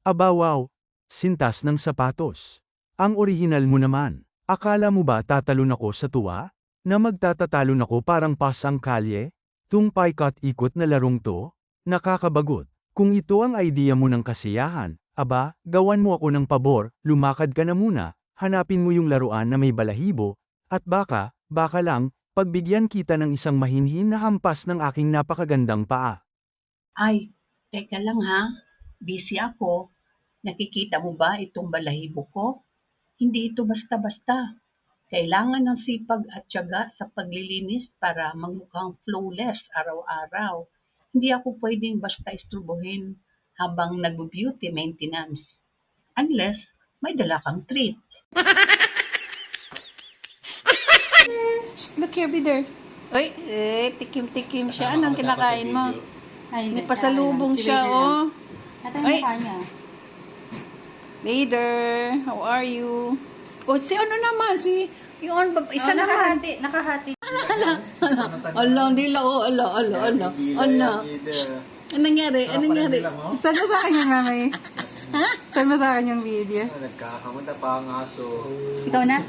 Aba wow, sintas ng sapatos. Ang orihinal mo naman. Akala mo ba tatalon ako sa tuwa? Na magtatatalon ako parang pasang kalye? Tung paikot-ikot na larong to? Nakakabagot. Kung ito ang idea mo ng kasiyahan, aba, gawan mo ako ng pabor, lumakad ka na muna, hanapin mo yung laruan na may balahibo, at baka lang, pagbigyan kita ng isang mahinhin na hampas ng aking napakagandang paa. Ay, teka lang ha. Busy ako. Nakikita mo ba itong balahibo ko? Hindi ito basta-basta. Kailangan ng sipag at tiyaga sa paglilinis para magmukhang flawless araw-araw. Hindi ako pwedeng basta isturbuhin habang nag-beauty maintenance. Unless may dala kang treat. Shh, look here, Bider. Uy, tikim-tikim siya. Anong kinakain mo? Ay, May pasalubong siya, oh. Ito yung Ay. mukha niya. Bider, how are you? Oh, si ano naman? Yung isa naman. Nakahati. Ala, hindi la, oh, ala. Shh. Anong nangyari? Saan mo sa akin yung mamay? Ha? Saan mo sa akin yung video? Nagkakamunta pa ang aso. Ikaw na?